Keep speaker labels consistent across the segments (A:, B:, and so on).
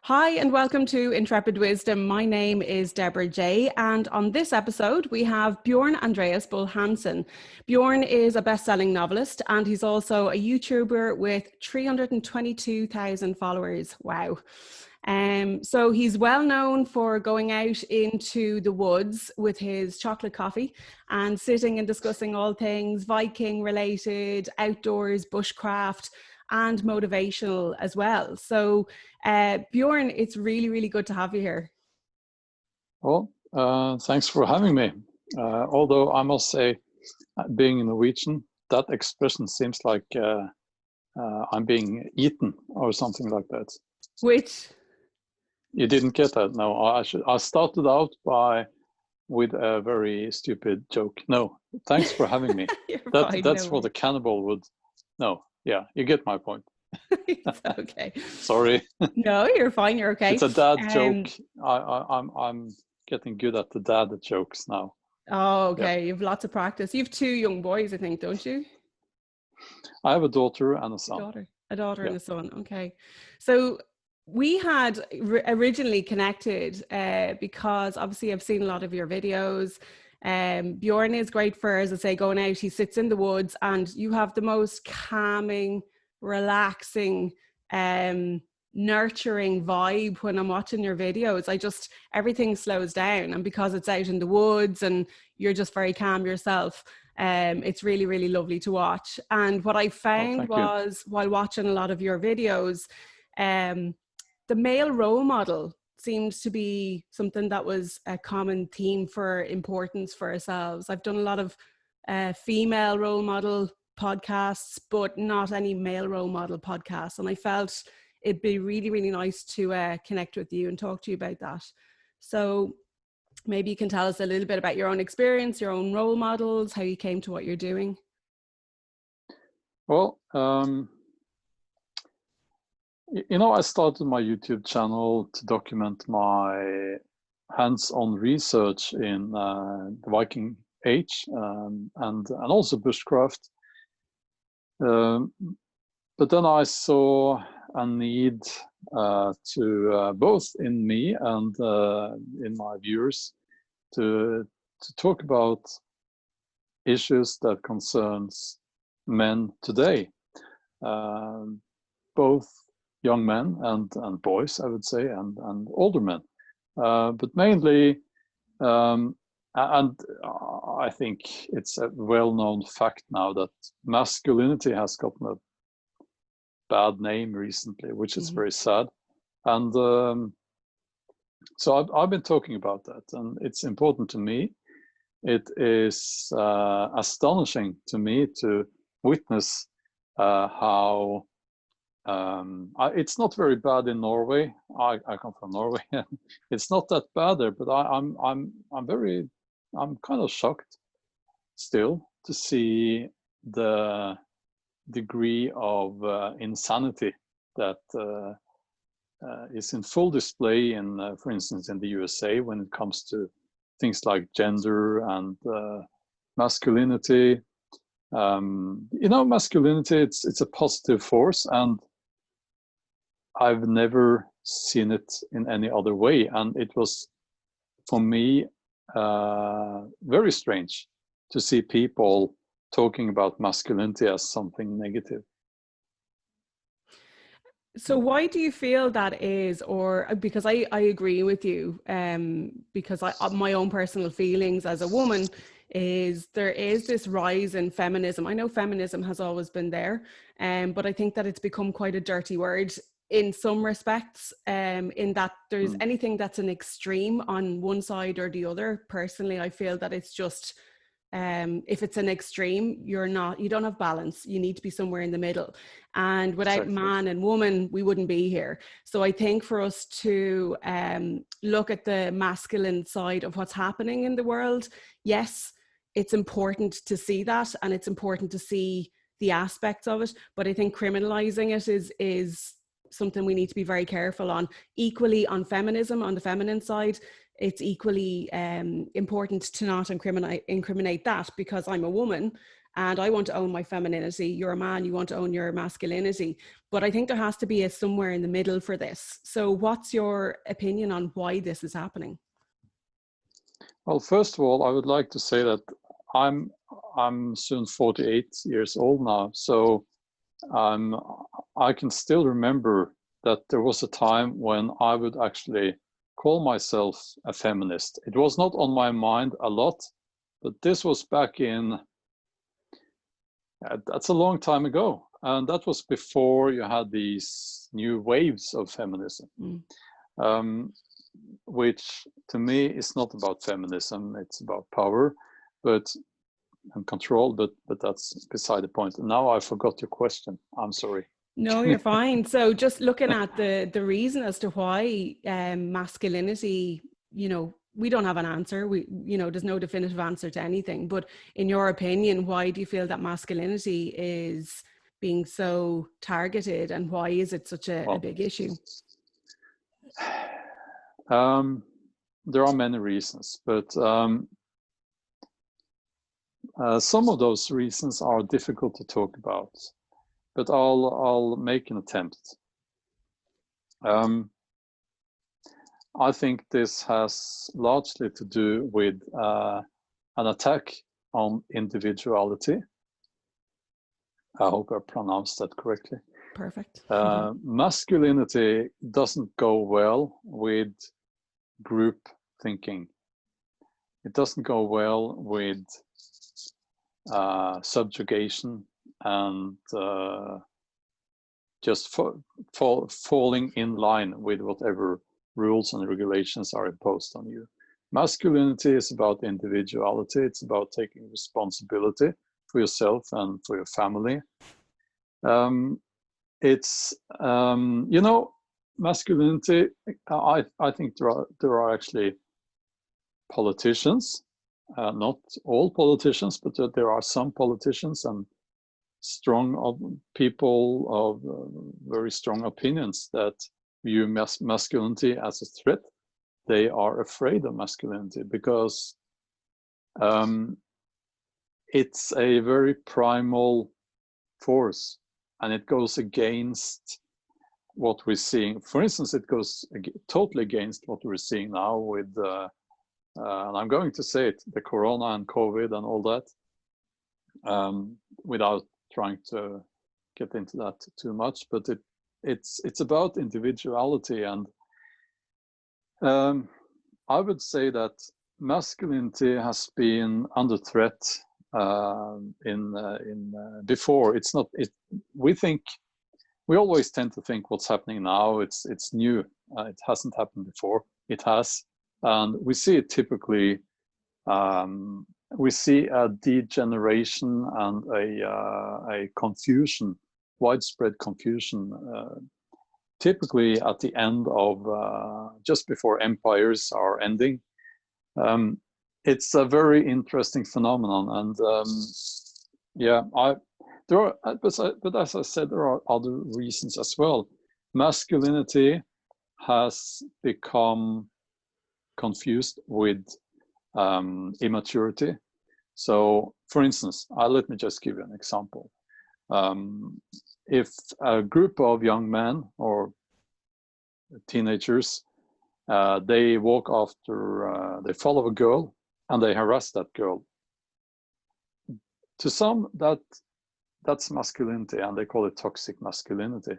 A: Hi and welcome to Intrepid Wisdom. My name is Deborah J, and on this episode we have Bjorn Andreas Bull Hansen. Bjorn is a best-selling novelist and he's also a YouTuber with 322,000 followers. Wow. So he's well known for going out into the woods with his chocolate coffee and sitting and discussing all things Viking related, outdoors, bushcraft, and motivational as well. So Bjorn, it's really, really good to have you here.
B: Well, thanks for having me. Although I must say, being Norwegian, that expression seems like I'm being eaten or something like that.
A: Which?
B: You didn't get that? No, I started out with a very stupid joke. No, thanks for having me. That's what a cannibal would. No, yeah, you get my point.
A: It's okay.
B: Sorry.
A: No, you're fine. You're okay.
B: It's a dad joke. I'm getting good at the dad jokes now.
A: Oh, okay. Yeah. You have lots of practice. You have two young boys, I think, don't you?
B: I have a daughter and a son.
A: A daughter and a son. Okay. So we had originally connected because obviously I've seen a lot of your videos. Bjorn is great for, as I say, going out. He sits in the woods and you have the most calming, relaxing, nurturing vibe when I'm watching your videos. Everything slows down, and because it's out in the woods and you're just very calm yourself, it's really, really lovely to watch. And what I found was while watching a lot of your videos, the male role model seems to be something that was a common theme for importance for ourselves. I've done a lot of female role model podcasts, but not any male role model podcasts. And I felt it'd be really, really nice to connect with you and talk to you about that. So maybe you can tell us a little bit about your own experience, your own role models, how you came to what you're doing.
B: Well, I started my YouTube channel to document my hands-on research in the Viking age and also bushcraft. But then I saw a need to both in me and in my viewers to talk about issues that concerns men today, both young men and boys, I would say, and older men, but mainly, and I think it's a well-known fact now that masculinity has gotten a bad name recently, which is very sad. And so I've been talking about that, and it's important to me. It is astonishing to me to witness how it's not very bad in Norway. I come from Norway. It's not that bad there, but I'm kind of shocked still to see the degree of insanity that is in full display in, for instance, in the USA when it comes to things like gender and masculinity. Masculinity, it's a positive force, and I've never seen it in any other way. And it was, for me, very strange to see people talking about masculinity as something negative.
A: So why do you feel that is? Or because I agree with you, because my own personal feelings as a woman is there is this rise in feminism. I know feminism has always been there, but I think that it's become quite a dirty word in some respects, in that there's anything that's an extreme on one side or the other. Personally, I feel that it's just, if it's an extreme, you don't have balance. You need to be somewhere in the middle. And without man and woman, we wouldn't be here. So I think for us to look at the masculine side of what's happening in the world, yes, it's important to see that, and it's important to see the aspects of it. But I think criminalizing it is something we need to be very careful on. Equally on feminism, on the feminine side, it's equally important to not incriminate that, because I'm a woman and I want to own my femininity. You're a man, you want to own your masculinity. But I think there has to be a somewhere in the middle for this. So what's your opinion on why this is happening?
B: Well, first of all, I would like to say that I'm soon 48 years old now, so I can still remember that there was a time when I would actually call myself a feminist. It was not on my mind a lot, but this was back in, that's a long time ago. And that was before you had these new waves of feminism, which to me is not about feminism, it's about power and control, but that's beside the point. And now I forgot your question. I'm sorry.
A: No, you're fine. So just looking at the reason as to why masculinity, you know, we don't have an answer. There's no definitive answer to anything. But in your opinion, why do you feel that masculinity is being so targeted, and why is it such a big issue?
B: There are many reasons, but some of those reasons are difficult to talk about. But I'll make an attempt. I think this has largely to do with an attack on individuality. I hope I pronounced that correctly.
A: Perfect.
B: Masculinity doesn't go well with group thinking. It doesn't go well with subjugation and just falling in line with whatever rules and regulations are imposed on you. Masculinity is about individuality. It's about taking responsibility for yourself and for your family. Masculinity, I think there are actually politicians, not all politicians, but there are some politicians and strong people of very strong opinions that view masculinity as a threat. They are afraid of masculinity because it's a very primal force, and it goes against what we're seeing. For instance, it goes totally against what we're seeing now with, and I'm going to say it, the corona and COVID and all that, without trying to get into that too much, but it's about individuality. And I would say that masculinity has been under threat before. It's not. We always tend to think what's happening now, it's new. It hasn't happened before. It has, and we see it typically. We see a degeneration and a confusion, widespread confusion, typically at the end of just before empires are ending. It's a very interesting phenomenon, and but as I said, there are other reasons as well. Masculinity has become confused with immaturity. So, for instance, let me just give you an example. If a group of young men or teenagers, they walk after, they follow a girl and they harass that girl. To some, that's masculinity, and they call it toxic masculinity.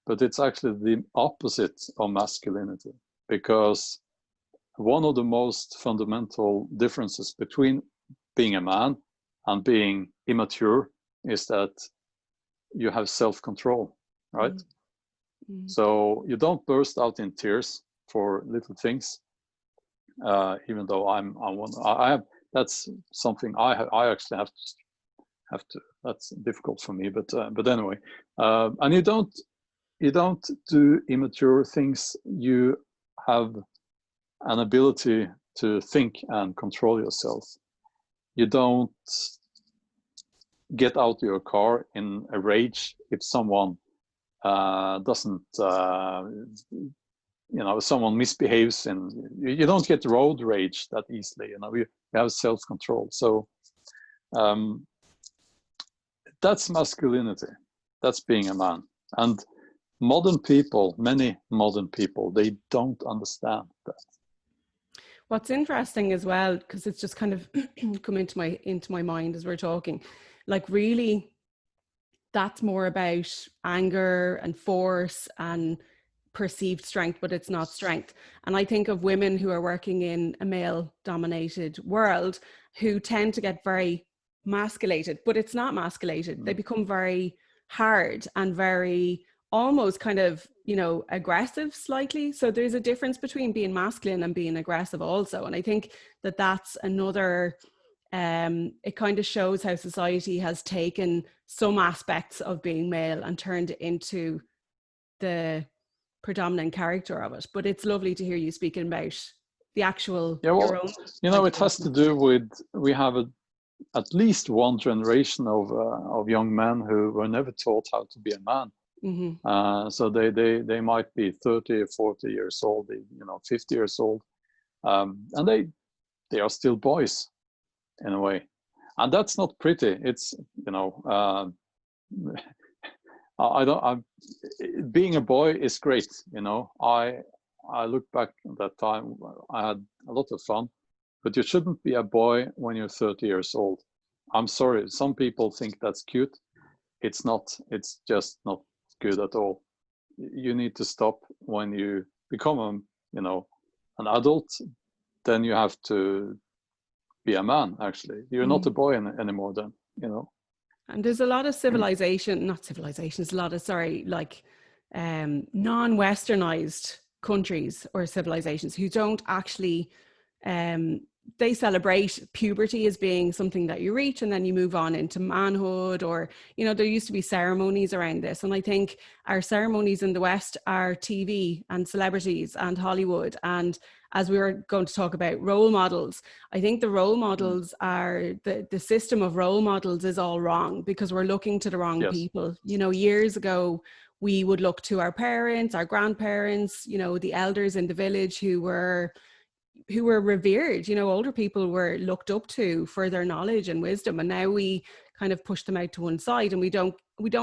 B: But it's actually the opposite of masculinity, because one of the most fundamental differences between being a man and being immature is that you have self-control, right? Mm-hmm. So you don't burst out in tears for little things, even though I have, that's something I actually have to, that's difficult for me, but anyway, and you don't do immature things. You have an ability to think and control yourself. You don't get out of your car in a rage if someone doesn't, if someone misbehaves, and you don't get road rage that easily. You have self-control. So that's masculinity. That's being a man. And modern people, many modern people, they don't understand that.
A: What's interesting as well, because it's just kind of come into my mind as we're talking, like really that's more about anger and force and perceived strength, but it's not strength. And I think of women who are working in a male dominated world who tend to get very masculated, but it's not masculated. They become very hard and very almost kind of, you know, aggressive slightly. So there's a difference between being masculine and being aggressive also. And I think that that's another, it kind of shows how society has taken some aspects of being male and turned it into the predominant character of it. But it's lovely to hear you speaking about the actual, your own.
B: You know, it has to do with, we have at least one generation of young men who were never taught how to be a man. Mm-hmm. So they might be 30 or 40 years old, 50 years old, and they are still boys in a way, and that's not pretty. It's being a boy is great. I look back at that time. I had a lot of fun, but you shouldn't be a boy when you're 30 years old. I'm sorry, some people think that's cute. It's not. It's just not good at all. You need to stop when you become an adult. Then you have to be a man. Actually, you're not a boy anymore. Then
A: And there's a lot of non-westernized countries or civilizations who don't actually they celebrate puberty as being something that you reach and then you move on into manhood, or there used to be ceremonies around this. And I think our ceremonies in the West are TV and celebrities and Hollywood. And as we were going to talk about role models, I think the role models are the system of role models is all wrong because we're looking to the wrong people. Years ago we would look to our parents, our grandparents, the elders in the village who were revered. Older people were looked up to for their knowledge and wisdom, and now we kind of push them out to one side, and we don't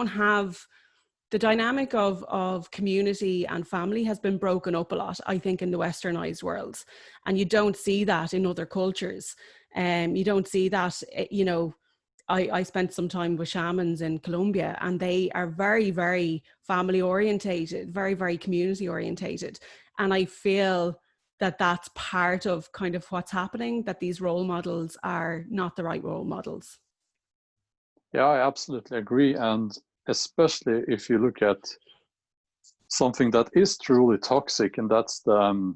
A: have the dynamic of community and family has been broken up a lot, I think, in the westernized worlds, and you don't see that in other cultures. You don't see that. I spent some time with shamans in Colombia, and they are very, very family orientated, very, very community orientated, and I feel that that's part of kind of what's happening, that these role models are not the right role models.
B: Yeah, I absolutely agree. And especially if you look at something that is truly toxic, and that's the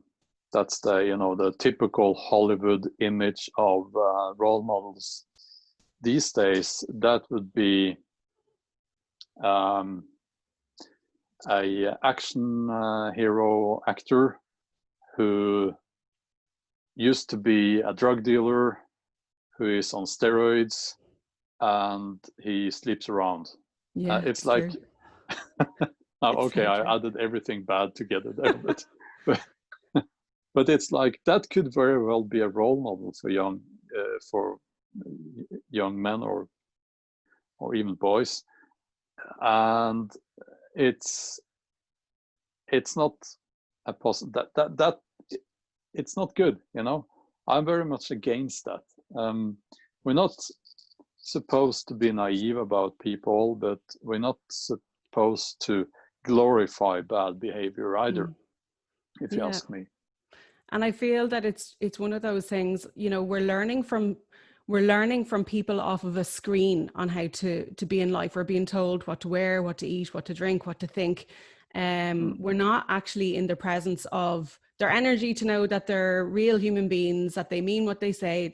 B: the typical Hollywood image of role models these days, that would be a action hero actor who used to be a drug dealer, who is on steroids, and he sleeps around.
A: Yeah,
B: it's like, I added everything bad together there, but it's like that could very well be a role model for young men or even boys, and it's not a that it's not good. I'm very much against that. We're not supposed to be naive about people, but we're not supposed to glorify bad behavior either, if you ask me.
A: And I feel that it's one of those things, we're learning from people off of a screen on how to be in life. We're being told what to wear, what to eat, what to drink, what to think. We're not actually in the presence of their energy to know that they're real human beings, that they mean what they say,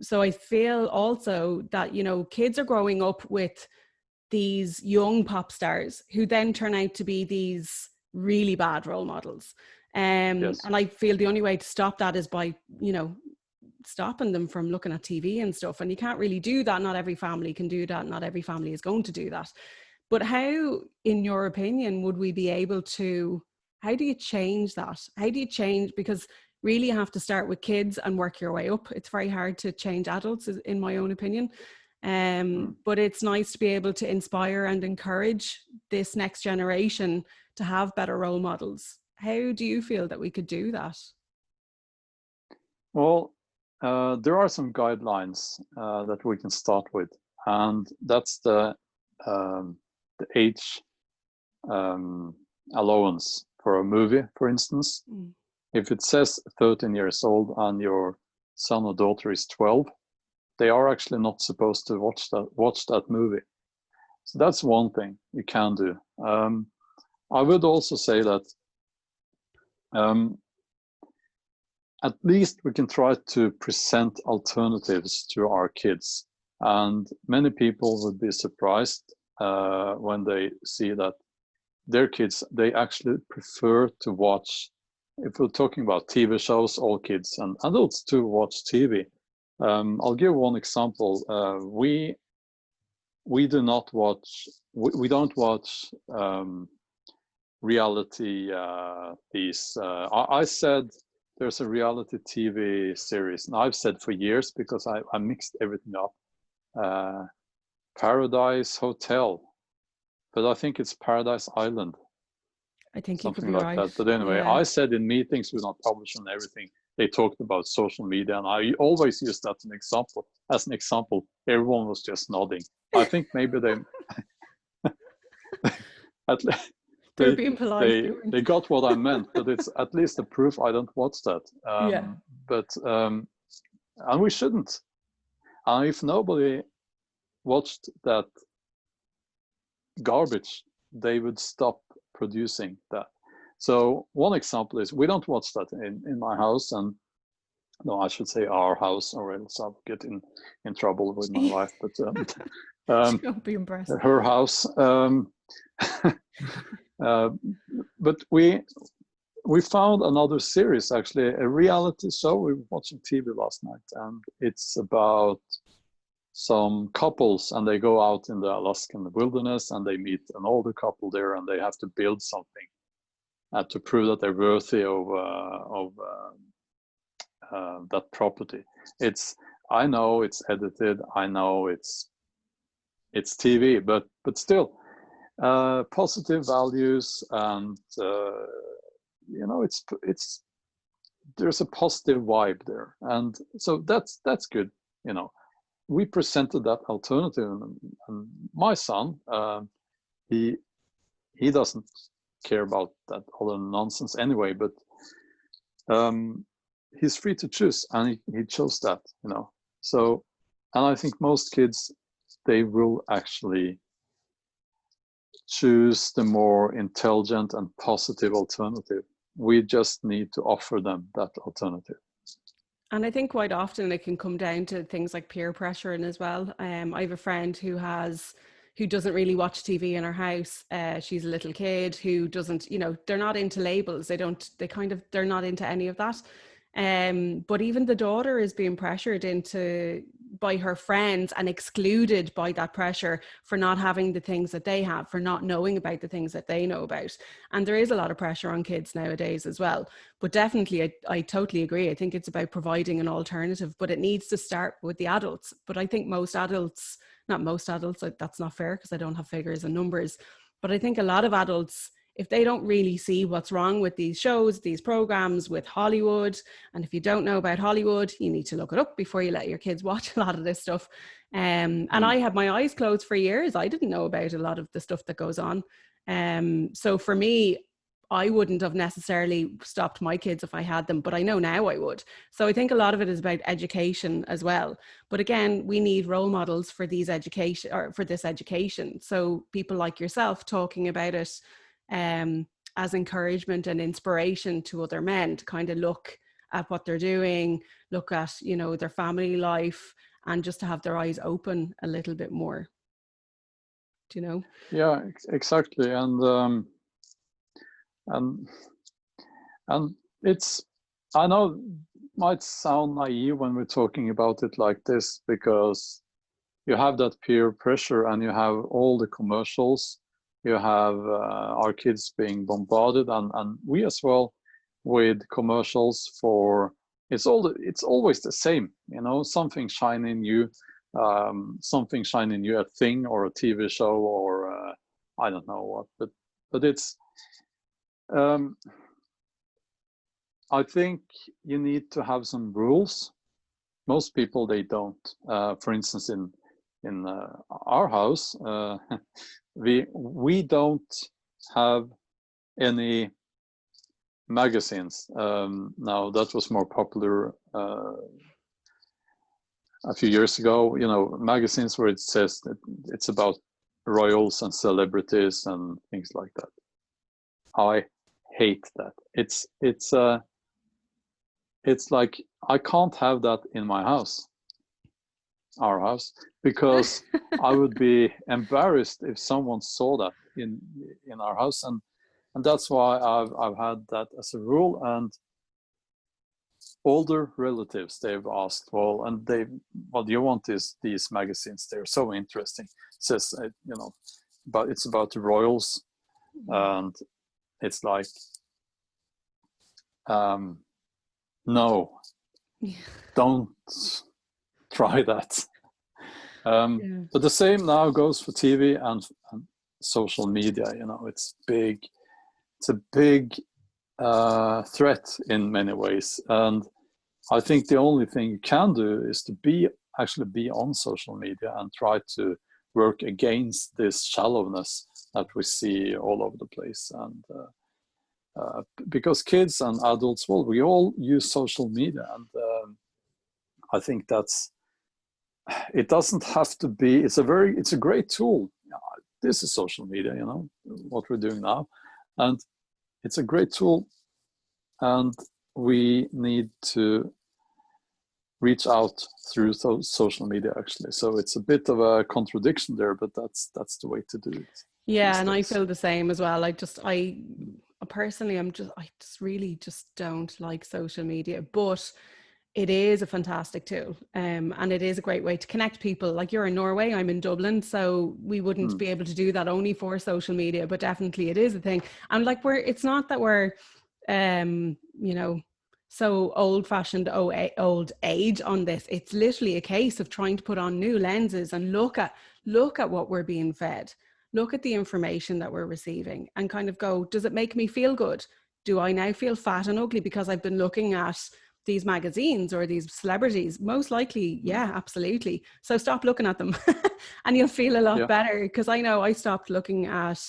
A: so I feel also that, kids are growing up with these young pop stars who then turn out to be these really bad role models. And I feel the only way to stop that is by, stopping them from looking at TV and stuff. And you can't really do that. Not every family can do that. Not every family is going to do that. But how, in your opinion, would we be able to, how do you change that? How do you change? Because really you have to start with kids and work your way up. It's very hard to change adults, in my own opinion. But it's nice to be able to inspire and encourage this next generation to have better role models. How do you feel that we could do that?
B: Well, there are some guidelines that we can start with, and that's the age allowance for a movie, for instance. If it says 13 years old and your son or daughter is 12, they are actually not supposed to watch that movie. So that's one thing you can do. I would also say that at least we can try to present alternatives to our kids. And many people would be surprised when they see that their kids, they actually prefer to watch, if we're talking about TV shows, all kids and adults too watch TV. I'll give one example. We do not watch, we don't watch reality, I said there's a reality TV series, and I've said for years, because I mixed everything up, Paradise Hotel, but I think it's Paradise Island.
A: I think
B: something
A: you could be
B: like
A: right.
B: that. But anyway,
A: yeah.
B: I said in meetings we not publish on everything. They talked about social media, and I always use that as an example. Everyone was just nodding. I think maybe they
A: They're being polite.
B: they got what I meant, but it's at least a proof I don't watch that.
A: Yeah.
B: But and we shouldn't. And if nobody watched that garbage, they would stop producing that. So one example is we don't watch that in my house, and no, I should say our house, or else I'll get in trouble with my wife. But
A: don't be impressed.
B: Her house. But we found another series, actually, a reality show. We were watching TV last night, and it's about some couples, and they go out in the Alaskan wilderness, and they meet an older couple there, and they have to build something to prove that they're worthy of that property. I know it's edited, I know it's TV, but still, positive values, and it's there's a positive vibe there, and so that's good. We presented that alternative, and my son, he doesn't care about that other nonsense anyway, but he's free to choose, and he chose that. So, and I think most kids, they will actually choose the more intelligent and positive alternative. We just need to offer them that alternative.
A: And I think quite often it can come down to things like peer pressure as well. I have a friend who doesn't really watch TV in her house. She's a little kid who doesn't, they're not into labels. They're not into any of that. But even the daughter is being pressured into by her friends and excluded by that pressure for not having the things that they have, for not knowing about the things that they know about. And there is a lot of pressure on kids nowadays as well. But definitely, I totally agree. I think it's about providing an alternative, but it needs to start with the adults. But I think not most adults, that's not fair because I don't have figures and numbers, but I think a lot of adults, if they don't really see what's wrong with these shows, these programs with Hollywood, and if you don't know about Hollywood, you need to look it up before you let your kids watch a lot of this stuff. And I had my eyes closed for years. I didn't know about a lot of the stuff that goes on. So for me, I wouldn't have necessarily stopped my kids if I had them, but I know now I would. So I think a lot of it is about education as well. But again, we need role models for this education. So people like yourself talking about it as encouragement and inspiration to other men to kind of look at what they're doing, look at, their family life, and just to have their eyes open a little bit more. Do you know?
B: Yeah, exactly. And it's, I know it might sound naive when we're talking about it like this, because you have that peer pressure and you have all the commercials, you have our kids being bombarded, and we as well, with commercials for, it's always the same, something shiny new, something shining new, a thing or a TV show or I don't know what, but it's I think you need to have some rules. Most people, they don't. For instance, in our house, we don't have any magazines. Now that was more popular a few years ago. You know, magazines where it says that it's about royals and celebrities and things like that. I hate that. It's like I can't have that in my house, our house, because I would be embarrassed if someone saw that in our house, and that's why I've had that as a rule. And older relatives, they've asked, well, and what do you want is these magazines? They're so interesting. It says, you know, but it's about the royals, and it's like, no, don't try that. But the same now goes for TV and social media. You know, it's big. It's a big threat in many ways, and I think the only thing you can do is to actually be on social media and try to work against this shallowness that we see all over the place. And because kids and adults, well, we all use social media, and I think it doesn't have to be. It's a great tool. This is social media, you know, what we're doing now, and it's a great tool, and we need to reach out through social media, actually. So it's a bit of a contradiction there, but that's the way to do it.
A: Yeah, and I feel the same as well. I personally, I just really just don't like social media, but it is a fantastic tool, and it is a great way to connect people. Like, you're in Norway, I'm in Dublin, so we wouldn't be able to do that only for social media, but definitely it is a thing. And like, it's not that we're you know, so old-fashioned old age on this. It's literally a case of trying to put on new lenses and look at what we're being fed, look at the information that we're receiving, and kind of go, does it make me feel good? Do I now feel fat and ugly because I've been looking at these magazines or these celebrities? Most likely, yeah, absolutely. So stop looking at them and you'll feel a lot better. Because I know I stopped looking at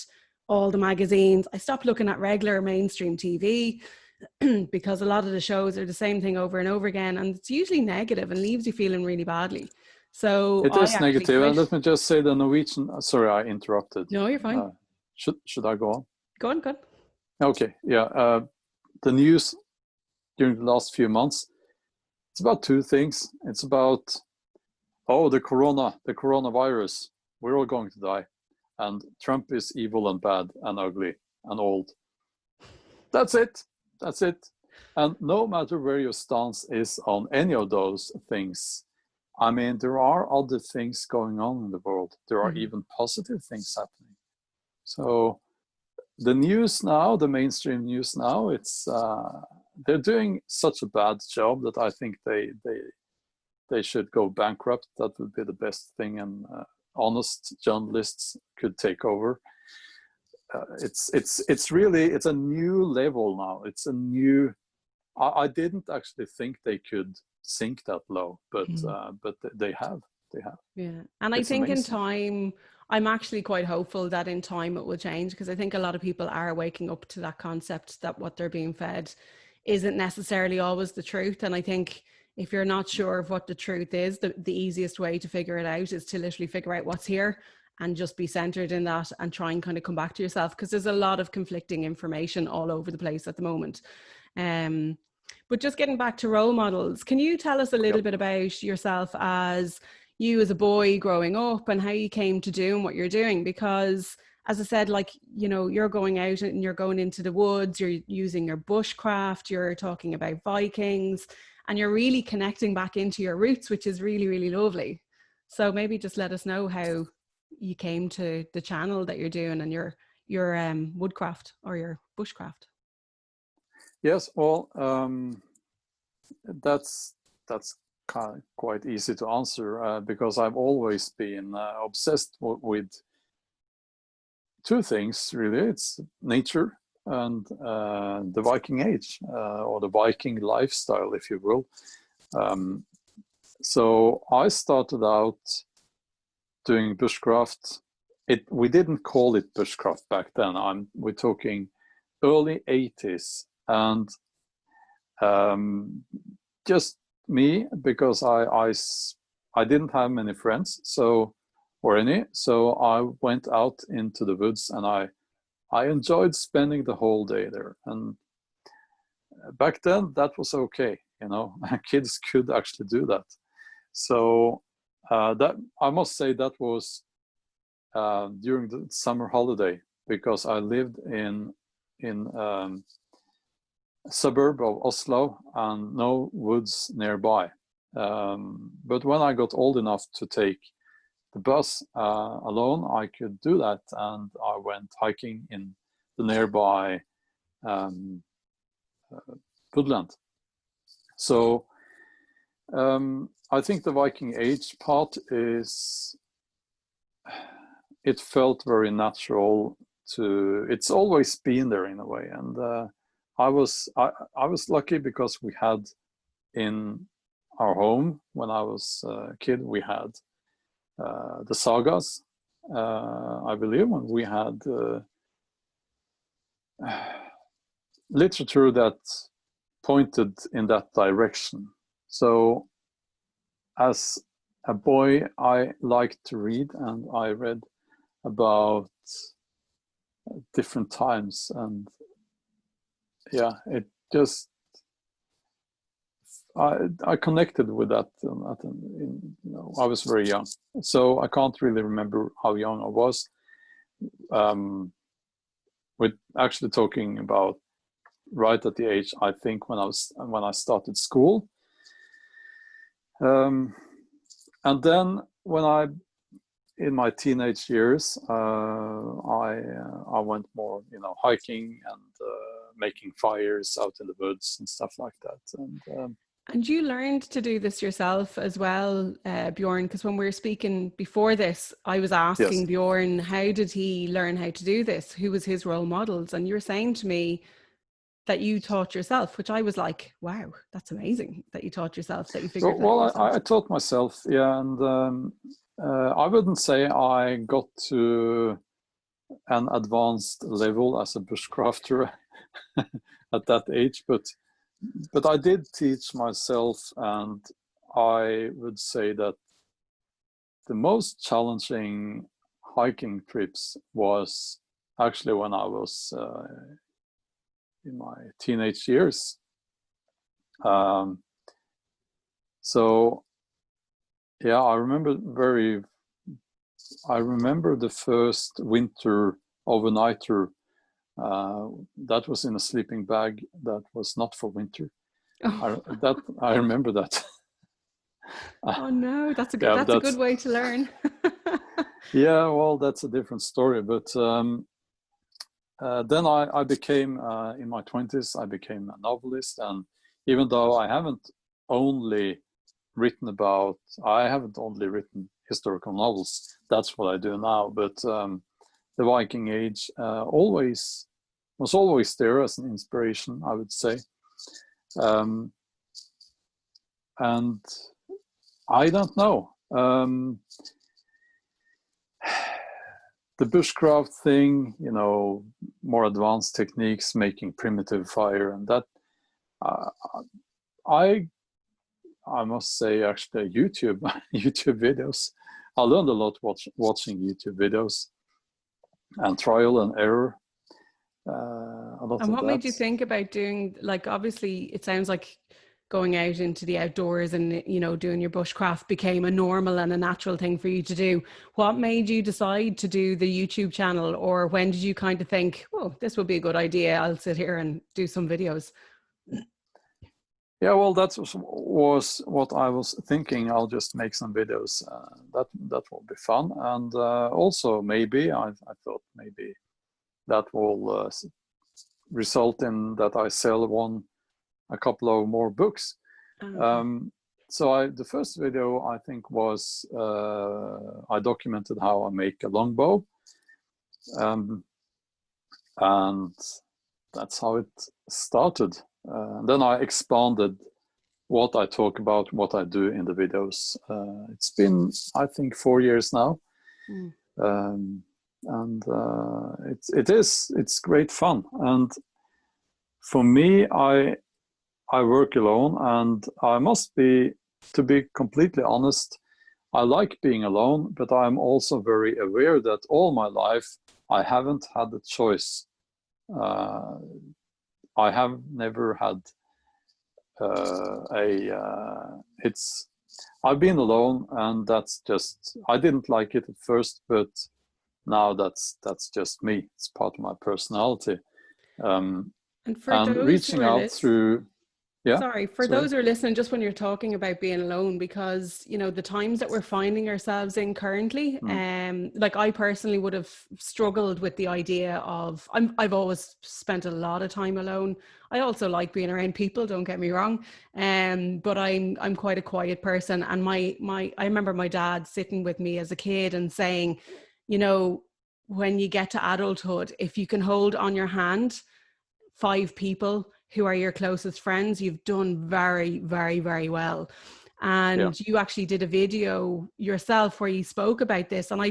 A: all the magazines. I stopped looking at regular mainstream TV because a lot of the shows are the same thing over and over again, and it's usually negative and leaves you feeling really badly. So
B: it is negative. And let me just say, the Norwegian, sorry, I interrupted.
A: No, you're fine.
B: Should I go on?
A: Go on.
B: Okay, yeah. The news during the last few months, it's about two things. It's about, the coronavirus, we're all going to die, and Trump is evil and bad and ugly and old. That's it. And no matter where your stance is on any of those things, I mean, there are other things going on in the world. There are even positive things happening. So the news now, the mainstream news now, it's they're doing such a bad job that I think they should go bankrupt. That would be the best thing, and honest journalists could take over. It's really a new level now. It's a new. I didn't actually think they could sink that low, but they have.
A: Yeah, and I think in time, I'm actually quite hopeful that in time it will change, because I think a lot of people are waking up to that concept that what they're being fed isn't necessarily always the truth. And I think if you're not sure of what the truth is, the easiest way to figure it out is to literally figure out what's here and just be centered in that and try and kind of come back to yourself, because there's a lot of conflicting information all over the place at the moment. But just getting back to role models, can you tell us a little bit about yourself as you as a boy growing up and how you came to doing what you're doing? Because as I said, like, you know, you're going out and you're going into the woods, you're using your bushcraft, you're talking about Vikings, and you're really connecting back into your roots, which is really, really lovely. So maybe just let us know how you came to the channel that you're doing and your woodcraft or your bushcraft.
B: Yes, well, that's quite easy to answer because I've always been obsessed with two things, really. It's nature and the Viking age, or the Viking lifestyle, if you will. So I started out doing bushcraft. We didn't call it bushcraft back then. We're talking early 80s, and just me, because I didn't have many friends, so I went out into the woods, and I enjoyed spending the whole day there. And back then that was okay, kids could actually do that. So that, I must say, that was during the summer holiday, because I lived in a suburb of Oslo and no woods nearby. But when I got old enough to take the bus alone, I could do that, and I went hiking in the nearby woodland. So I think the Viking age part it felt very natural it's always been there in a way. And I was lucky, because we had in our home, when I was a kid, we had the sagas, I believe, and we had literature that pointed in that direction. So as a boy, I liked to read, and I read about different times, and yeah, it just, I connected with that. I was very young, so I can't really remember how young I was. We're actually talking about right at the age, I think, when I started school. And then in my teenage years, I went more, hiking and making fires out in the woods and stuff like that.
A: And you learned to do this yourself as well, Bjorn, because when we were speaking before this, I was asking
B: Yes.
A: Bjorn, how did he learn how to do this? Who was his role models? And you were saying to me that you taught yourself, which I was like, wow, that's amazing that you taught yourself, that you figured that out yourself.
B: I taught myself, yeah. And I wouldn't say I got to an advanced level as a bushcrafter at that age, but I did teach myself, and I would say that the most challenging hiking trips was actually when I was in my teenage years. So yeah, I remember the first winter overnighter. That was in a sleeping bag that was not for winter.
A: Oh.
B: I remember that.
A: Oh no, that's a good way to learn.
B: Yeah, well, that's a different story. But then I became, in my 20s, I became a novelist. And even though I haven't only written historical novels, that's what I do now. But the Viking age was always there as an inspiration, I would say. And I don't know. The bushcraft thing, more advanced techniques, making primitive fire, and that I must say, actually, YouTube videos. I learned a lot watching YouTube videos and trial and error.
A: And what made you think about doing, like, obviously it sounds like going out into the outdoors and, doing your bushcraft became a normal and a natural thing for you to do. What made you decide to do the YouTube channel, or when did you kind of think, oh, this would be a good idea, I'll sit here and do some videos?
B: Yeah, well, that was what I was thinking. I'll just make some videos. That will be fun. And also maybe, I thought maybe that will result in that I sell a couple of more books. so the first video I think was I documented how I make a longbow, and that's how it started. Then I expanded what I talk about, what I do in the videos. It's been, I think, 4 years now. And it's great fun. And for me, I work alone, and I must be, to be completely honest, I like being alone, but I'm also very aware that all my life I haven't had the choice. I have never had I've been alone, and that's just, I didn't like it at first, but now that's just me. It's part of my personality.
A: And for
B: And
A: those
B: reaching
A: who are
B: out through, yeah.
A: Sorry, for those who are listening, just when you're talking about being alone, because, you know, the times that we're finding ourselves in currently, like I personally would have struggled with the idea of, I've always spent a lot of time alone. I also like being around people, don't get me wrong. But I'm quite a quiet person. And I remember my dad sitting with me as a kid and saying, you know, when you get to adulthood, if you can hold on your hand 5 people who are your closest friends, you've done very, very, very well. And you actually did a video yourself where you spoke about this. And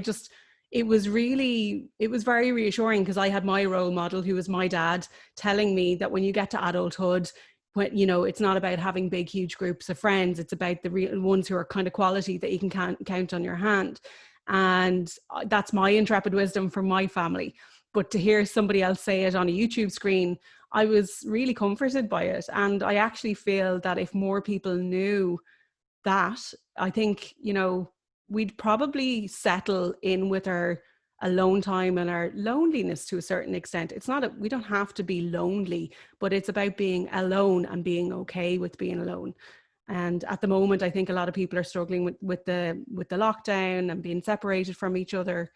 A: it was very reassuring, because I had my role model, who was my dad, telling me that when you get to adulthood, when, you know, it's not about having big, huge groups of friends. It's about the real ones who are kind of quality that you can count on your hand. And that's my intrepid wisdom from my family. But to hear somebody else say it on a YouTube screen, I was really comforted by it. And I actually feel that if more people knew that, I think, you know, we'd probably settle in with our alone time and our loneliness to a certain extent. It's not we don't have to be lonely, but it's about being alone and being okay with being alone. And at the moment, I think a lot of people are struggling with the lockdown and being separated from each other.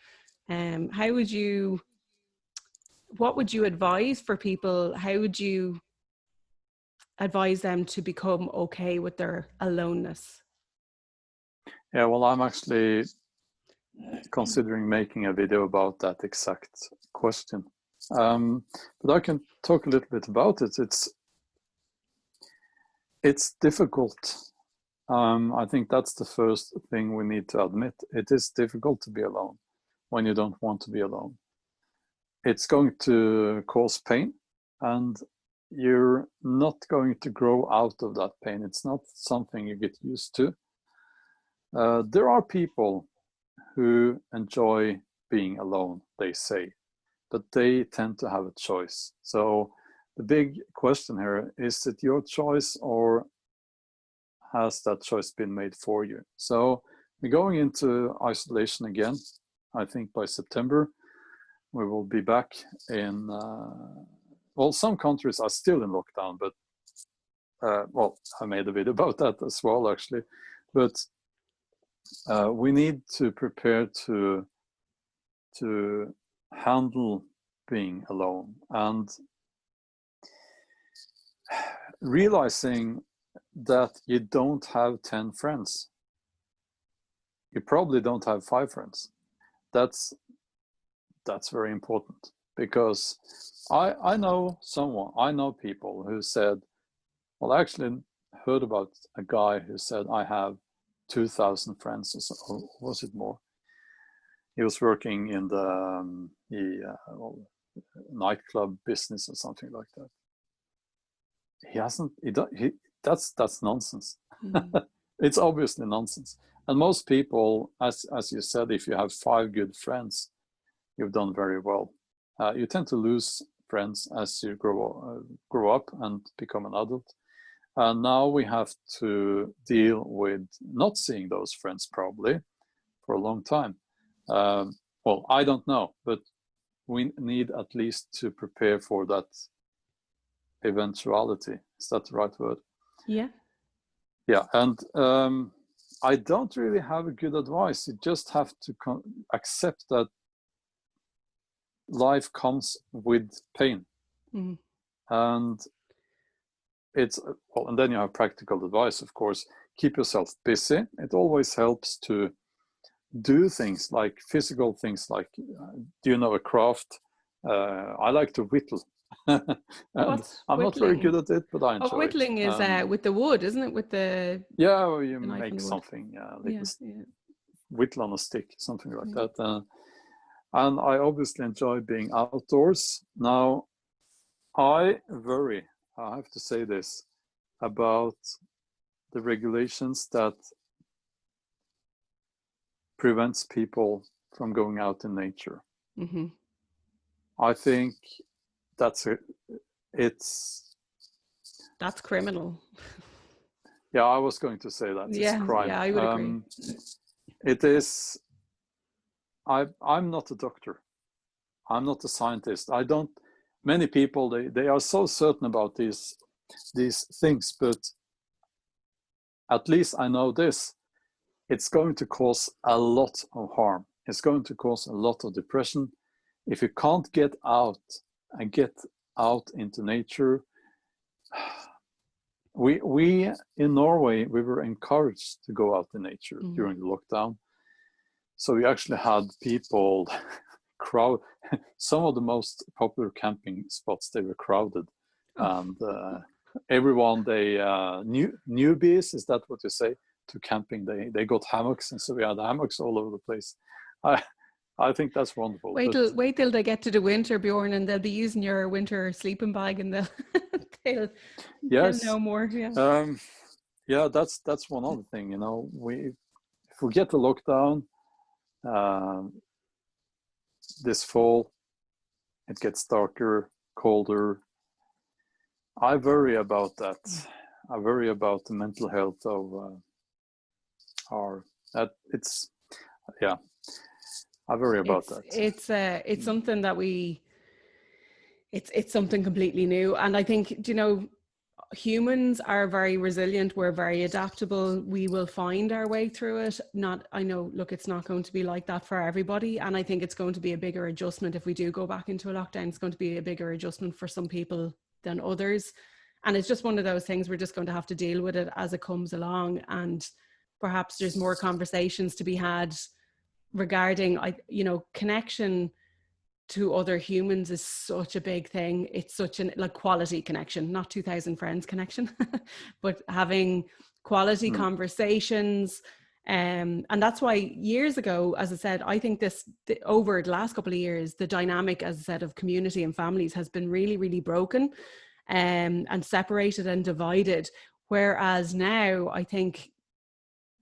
A: What would you advise for people? How would you advise them to become okay with their aloneness?
B: Yeah, well, I'm actually considering making a video about that exact question. But I can talk a little bit about it. It's difficult. I think that's the first thing we need to admit. It is difficult to be alone when you don't want to be alone. It's going to cause pain, and you're not going to grow out of that pain. It's not something you get used to. There are people who enjoy being alone, they say, but they tend to have a choice. So the big question here, is it your choice, or has that choice been made for you? So we're going into isolation again. I think by September, we will be back in, well, some countries are still in lockdown, but, well, I made a video about that as well, actually. But we need to prepare to handle being alone, and realizing that you don't have 10 friends. You probably don't have 5 friends. That's very important, because I know people who said, well, I actually heard about a guy who said, I have 2,000 friends, or was it more? He was working in the nightclub business or something like that. That's nonsense. It's obviously nonsense. And most people, as you said, if you have 5 good friends, you've done very well. You tend to lose friends as you grow up and become an adult. And now we have to deal with not seeing those friends probably for a long time. Well, I don't know, but we need at least to prepare for that eventuality. Is that the right word?
A: Yeah.
B: Yeah, and I don't really have a good advice. You just have to accept that life comes with pain. And it's, well, and then you have practical advice, of course. keep yourself busy. It always helps to do things like physical things, like do you know a craft? I like to whittle. And
A: What's
B: I'm not very
A: whittling?
B: good at it, but I
A: Oh,
B: enjoy it.
A: whittling is with the wood, isn't it? With
B: Yeah, well, you
A: the knife and
B: make
A: the wood.
B: something,
A: Yeah, yeah,
B: whittle on a stick, something like
A: yeah.
B: that. And I obviously enjoy being outdoors. Now, I have to say this, about the regulations that prevents people from going out in nature.
A: Mm-hmm.
B: I think that's it. It's
A: That's criminal.
B: Yeah, I was going to say that it's
A: Yeah,
B: crime.
A: yeah, I would agree.
B: It is. I'm not a doctor. I'm not a scientist. I don't. Many people they are so certain about these things, but at least I know this. It's going to cause a lot of harm. It's going to cause a lot of depression if you can't get out and get out into nature. We in Norway, we were encouraged to go out in nature during the lockdown. So we actually had people crowd. Some of the most popular camping spots, they were crowded. And everyone, newbies, is that what you say, to camping, they got hammocks, and so we had hammocks all over the place. I think that's wonderful.
A: Wait till they get to the winter, Bjorn, and they'll be using your winter sleeping bag, and they'll know more. Yeah.
B: Yeah, that's one other thing. If we get the lockdown this fall, it gets darker, colder. I worry about that. I worry about the mental health of I worry about that.
A: It's something that it's something completely new. And I think, humans are very resilient. We're very adaptable. We will find our way through it. I know, look, it's not going to be like that for everybody. And I think it's going to be a bigger adjustment. If we do go back into a lockdown, it's going to be a bigger adjustment for some people than others. And it's just one of those things, we're just going to have to deal with it as it comes along. And perhaps there's more conversations to be had regarding, connection to other humans is such a big thing. It's such an quality connection, not 2,000 friends connection, but having quality conversations. And that's why years ago, as I said, I think over the last couple of years, the dynamic, as I said, of community and families has been really, really broken and separated and divided. Whereas now I think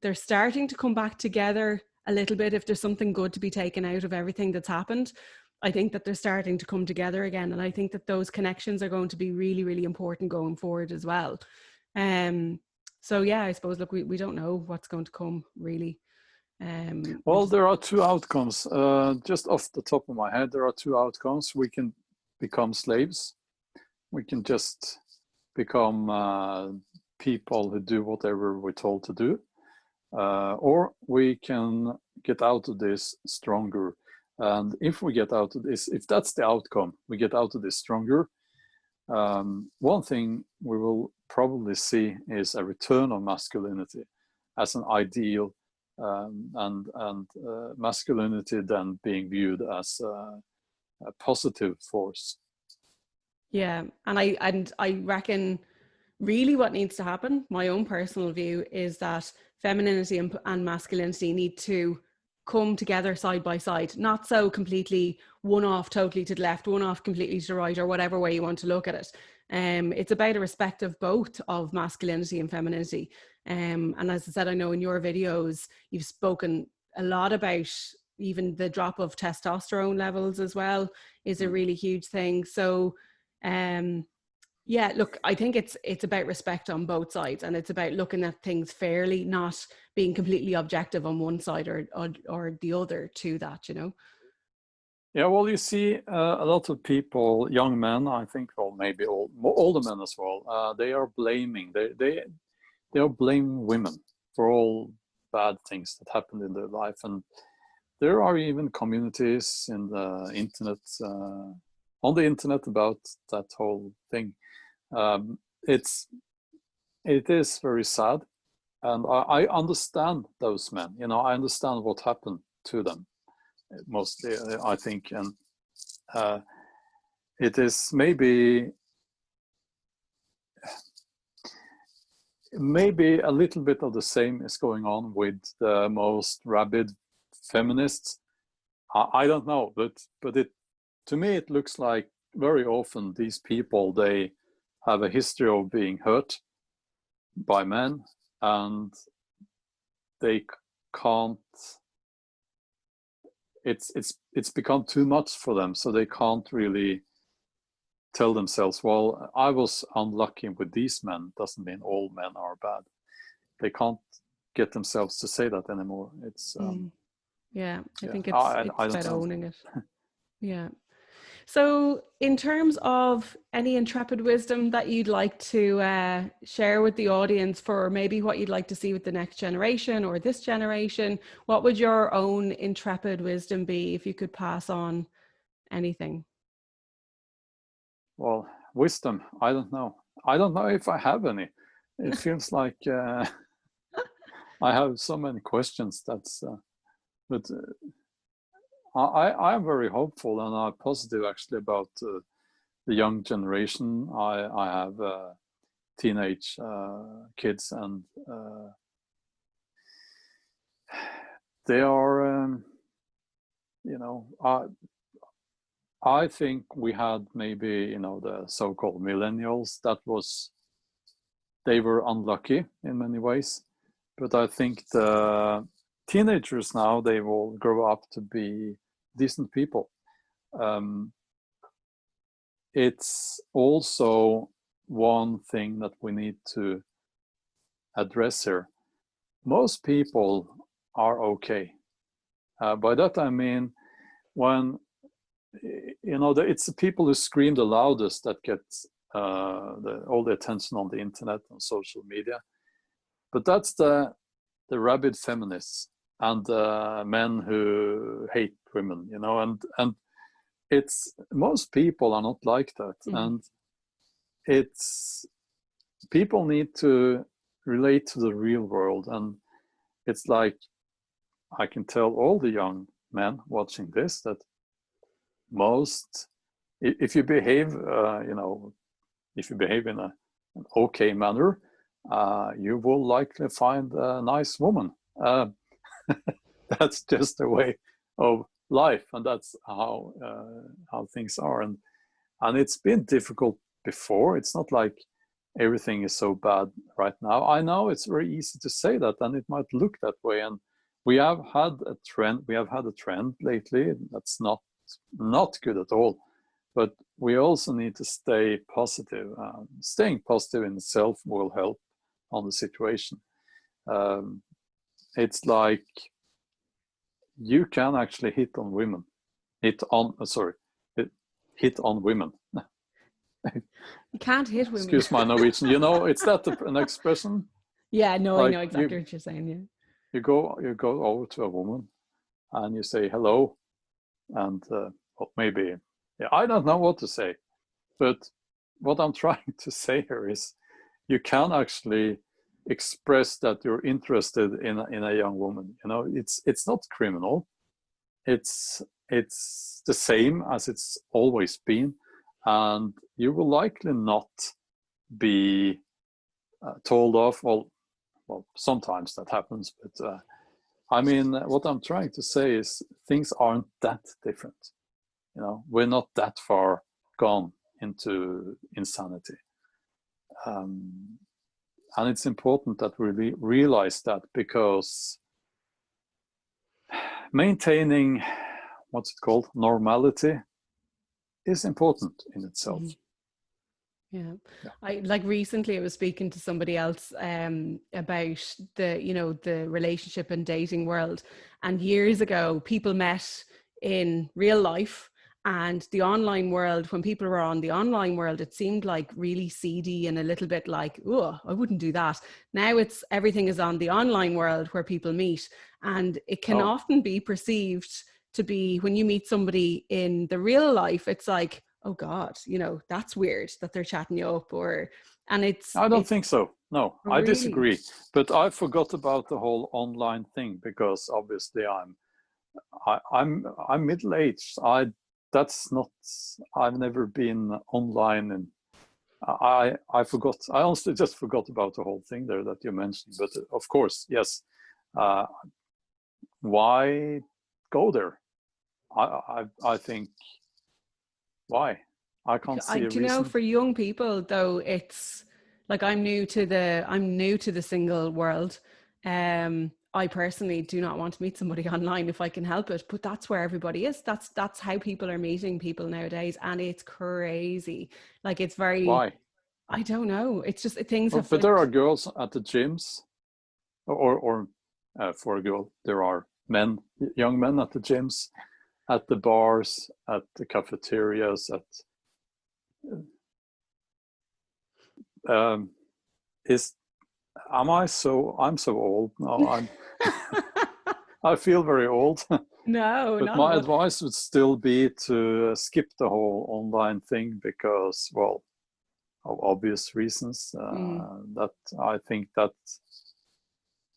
A: they're starting to come back together a little bit. If there's something good to be taken out of everything that's happened, I think that they're starting to come together again. And I think that those connections are going to be really, really important going forward as well. So yeah, I suppose, look, we don't know what's going to come really.
B: Well, there are two outcomes. Just off the top of my head, there are two outcomes. We can become slaves. We can just become people who do whatever we're told to do. Or we can get out of this stronger. And if we get out of this, if that's the outcome, we get out of this stronger. One thing we will probably see is a return of masculinity as an ideal, and masculinity then being viewed as a positive force.
A: Yeah, and I reckon really what needs to happen, my own personal view, is that femininity and masculinity need to come together side by side, not so completely one off totally to the left, one off completely to the right, or whatever way you want to look at it. It's about a respect of both of masculinity and femininity. And as I said, I know in your videos, you've spoken a lot about even the drop of testosterone levels as well is a really huge thing. So, yeah, look, I think it's about respect on both sides, and it's about looking at things fairly, not being completely objective on one side or the other to that,
B: Yeah, well, you see a lot of people, young men, I think, or maybe older men as well, they are blaming, they are blaming women for all bad things that happened in their life. And there are even communities in the internet, on the internet about that whole thing. It is very sad. And I understand those men. You know, I understand what happened to them mostly, I think. And it is maybe a little bit of the same is going on with the most rabid feminists. I don't know, but it, to me, it looks like very often these people, they have a history of being hurt by men, and they can't, it's become too much for them, so they can't really tell themselves, well, I was unlucky with these men, doesn't mean all men are bad. They can't get themselves to say that anymore. It's
A: yeah, I think it's
B: I
A: about
B: don't know.
A: owning it. Yeah. So in terms of any intrepid wisdom that you'd like to share with the audience for maybe what you'd like to see with the next generation or this generation, what would your own intrepid wisdom be if you could pass on anything?
B: Well, wisdom, I don't know. I don't know if I have any. It feels like I have so many questions. But I'm very hopeful, and I'm positive actually about the young generation. I have teenage kids, and they are, you know, I think we had maybe, you know, the so-called millennials. They were unlucky in many ways, but I think the teenagers now, they will grow up to be decent people. It's also one thing that we need to address here. Most people are okay. By that I mean, when, you know, it's the people who scream the loudest that get all the attention on the internet and social media. But that's the rabid feminists and men who hate women, you know, and it's, most people are not like that. And it's, people need to relate to the real world. And it's like, I can tell all the young men watching this that most, if you behave, you know, if you behave in an okay manner, you will likely find a nice woman. That's just the way of life, and that's how things are. And it's been difficult before. It's not like everything is so bad right now. I know it's very easy to say that, and it might look that way. And we have had a trend. We have had a trend lately that's not good at all. But we also need to stay positive. Staying positive in itself will help on the situation. It's like you can actually hit on women. Hit on women.
A: You can't hit women.
B: Excuse my Norwegian. You know, it's that an expression?
A: Yeah, no,
B: like
A: I know exactly what you're saying. Yeah.
B: You go over to a woman and you say hello, and well, maybe, yeah, I don't know what to say, but what I'm trying to say here is you can actually express that you're interested in a young woman. You know, it's not criminal. It's the same as it's always been, and you will likely not be told off. Well, sometimes that happens, but I mean, what I'm trying to say is things aren't that different. You know, we're not that far gone into insanity. And it's important that we realize that, because maintaining, what's it called, normality is important in itself.
A: Yeah. I like recently I was speaking to somebody else about the relationship and dating world, and years ago people met in real life, and the online world, when people were on the online world, it seemed like really seedy and a little bit like, oh, I wouldn't do that. Now it's everything is on the online world where people meet, and it can often be perceived to be, when you meet somebody in the real life, it's like, oh God, you know, that's weird that they're chatting you up, and I don't
B: think so. No,
A: Oh,
B: I
A: really?
B: disagree. But I forgot about the whole online thing because obviously I'm middle aged. That's not. I've never been online, and I forgot. I honestly just forgot about the whole thing there that you mentioned. But of course, yes. Uh, why go there? I think why? I can't see a
A: Do you know,
B: reason.
A: for young people though, it's like I'm new to the single world. I personally do not want to meet somebody online if I can help it, but that's where everybody is. That's how people are meeting people nowadays, and it's crazy. Like it's very,
B: Why?
A: I don't know. It's just things have
B: But there are
A: flipped.
B: girls at the gyms, or for a girl, there are men, young men at the gyms, at the bars, at the cafeterias, at is I'm so old now. I feel very old.
A: No,
B: But
A: not at
B: my
A: all.
B: advice would still be to skip the whole online thing because, well, of obvious reasons.
A: Mm,
B: That I think that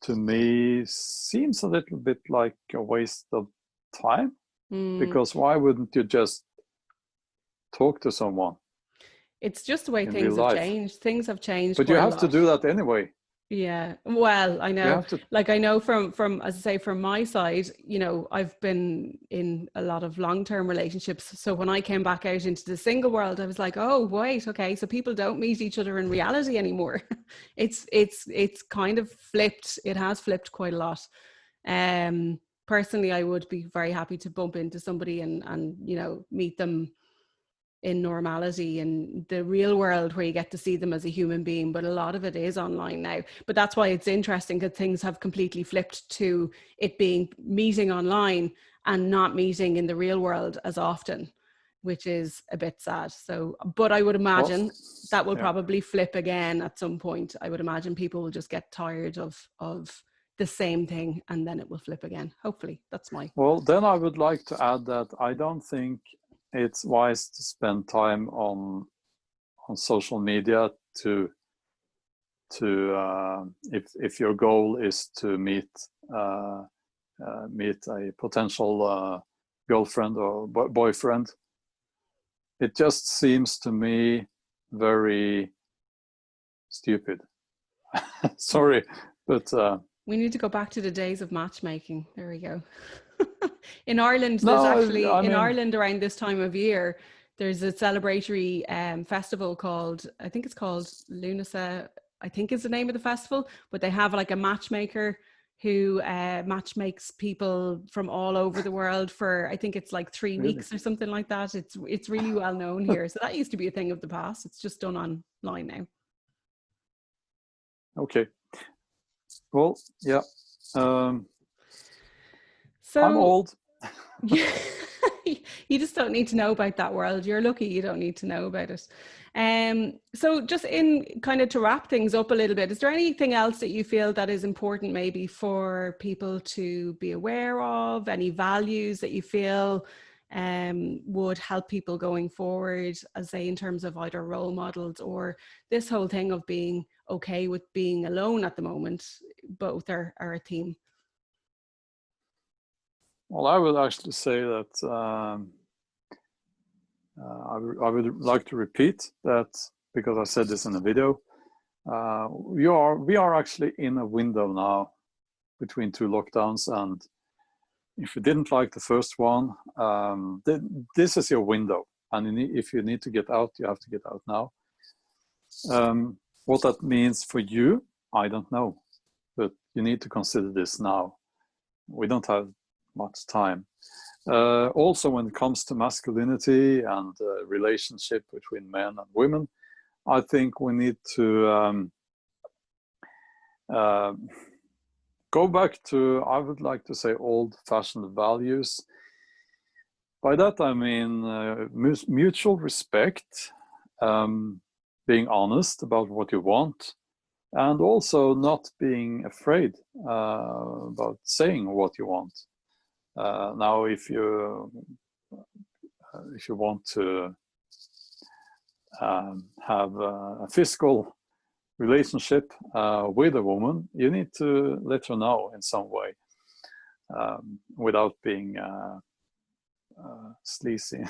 B: to me seems a little bit like a waste of time,
A: mm.
B: because why wouldn't you just talk to someone
A: It's just the way
B: in real
A: things have
B: life?
A: changed. Things have changed
B: But you
A: quite a
B: have to
A: lot.
B: do that anyway.
A: Yeah. Well, I
B: You
A: know.
B: have to.
A: Like I know from as I say, from my side, you know, I've been in a lot of long-term relationships. So when I came back out into the single world, I was like, oh, wait, okay. So people don't meet each other in reality anymore. It's kind of flipped. It has flipped quite a lot. Personally, I would be very happy to bump into somebody and you know, meet them in normality in the real world where you get to see them as a human being, but a lot of it is online now. But that's why it's interesting that things have completely flipped to it being meeting online and not meeting in the real world as often, which is a bit sad. So, but I would
B: Well,
A: imagine that will
B: yeah.
A: probably flip again at some point. I would imagine people will just get tired of the same thing and then it will flip again. Hopefully. That's my.
B: Well, then I would like to add that I don't think it's wise to spend time on social media to if your goal is to uh, meet a potential girlfriend or boyfriend. It just seems to me very stupid. Sorry, but
A: We need to go back to the days of matchmaking. There we go. In Ireland, there's
B: no,
A: actually,
B: I
A: in
B: mean,
A: Ireland around this time of year, there's a celebratory festival called, I think it's called Lunasa, I think is the name of the festival, but they have like a matchmaker who matchmakes people from all over the world for, I think it's like 3 weeks
B: really.
A: or something like that. It's really well known here. So that used to be a thing of the past. It's just done online now.
B: Okay. Well, yeah. Um, I'm
A: So
B: old.
A: yeah, you just don't need to know about that world. You're lucky you don't need to know about it. So just in kind of to wrap things up a little bit, is there anything else that you feel that is important maybe for people to be aware of? Any values that you feel would help people going forward, as say in terms of either role models or this whole thing of being okay with being alone at the moment? Both are a theme.
B: Well, I would actually say that I would like to repeat that because I said this in a video. We are actually in a window now between two lockdowns, and if you didn't like the first one, this is your window, and if you need to get out, you have to get out now. What that means for you, I don't know, but you need to consider this now. We don't have much time. Also, when it comes to masculinity and relationship between men and women, I think we need to go back to, I would like to say, old-fashioned values. By that I mean mutual respect, being honest about what you want, and also not being afraid about saying what you want. Now, if you want to have a physical relationship with a woman, you need to let her know in some way, without being sleazy.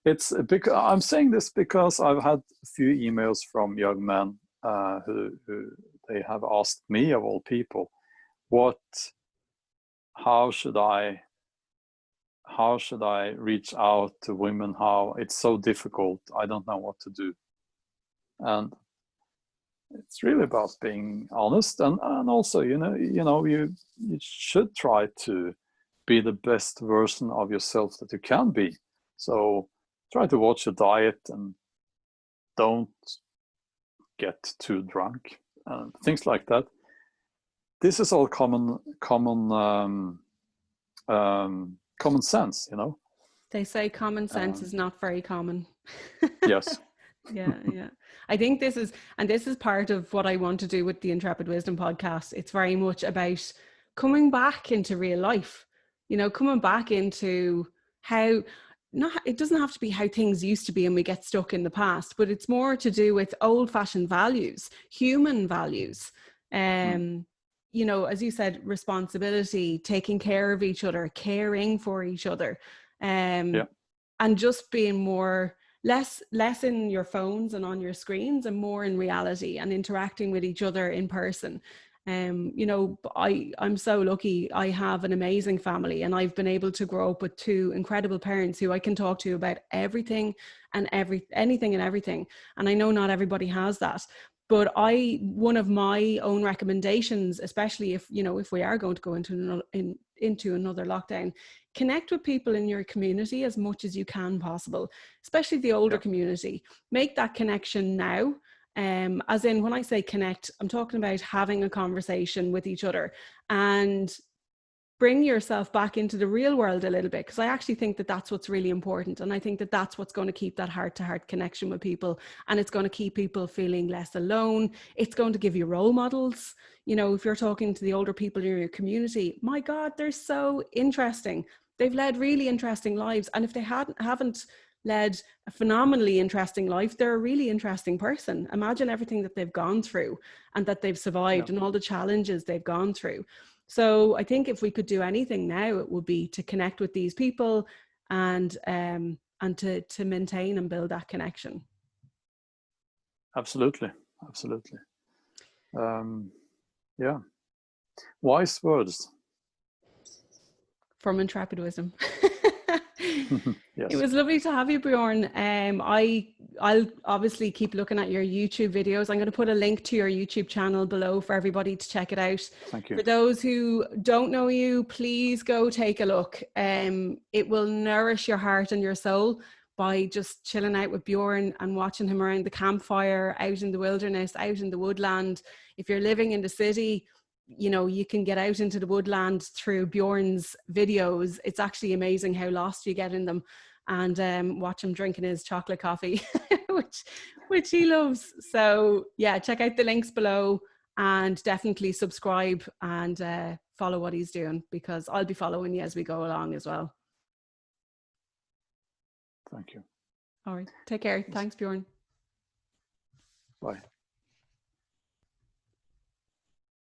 B: It's because I'm saying this because I've had a few emails from young men who they have asked me, of all people, how should I reach out to women? How it's so difficult. I don't know what to do. And it's really about being honest, and also, you should try to be the best version of yourself that you can be. So try to watch your diet and don't get too drunk, things like that. This is all common sense,
A: They say common sense is not very common.
B: Yes.
A: Yeah. I think this is part of what I want to do with the Intrepid Wisdom podcast. It's very much about coming back into real life, coming back into how, it doesn't have to be how things used to be and we get stuck in the past, but it's more to do with old-fashioned values, human values. As you said, responsibility, taking care of each other, caring for each other, and just being more, less in your phones and on your screens and more in reality and interacting with each other in person. I'm so lucky. I have an amazing family, and I've been able to grow up with two incredible parents who I can talk to about anything and everything. And I know not everybody has that. But one of my own recommendations, especially if we are going to go into another lockdown, connect with people in your community as much as you can possible, especially the older community. Make that connection now. As in, when I say connect, I'm talking about having a conversation with each other and bring yourself back into the real world a little bit, because I actually think that that's what's really important. And I think that that's what's going to keep that heart-to-heart connection with people, and it's going to keep people feeling less alone. It's going to give you role models. If you're talking to the older people in your community, my God, they're so interesting. They've led really interesting lives. And if they haven't led a phenomenally interesting life, they're a really interesting person. Imagine everything that they've gone through and that they've survived and all the challenges they've gone through. So I think if we could do anything now, it would be to connect with these people and to maintain and build that connection.
B: Absolutely. Wise words
A: from Intrepid Wisdom.
B: Yes.
A: It was lovely to have you, Bjorn. I'll obviously keep looking at your YouTube videos. I'm going to put a link to your YouTube channel below for everybody to check it out.
B: Thank you.
A: For those who don't know you, please go take a look. It will nourish your heart and your soul by just chilling out with Bjorn and watching him around the campfire, out in the wilderness, out in the woodland. If you're living in the city, you can get out into the woodland through Bjorn's videos. It's actually amazing how lost you get in them, and watch him drinking his chocolate coffee, which he loves. So yeah, check out the links below and definitely subscribe and follow what he's doing, because I'll be following you as we go along as well.
B: Thank you.
A: All right. Take care. Thanks, Bjorn.
B: Bye.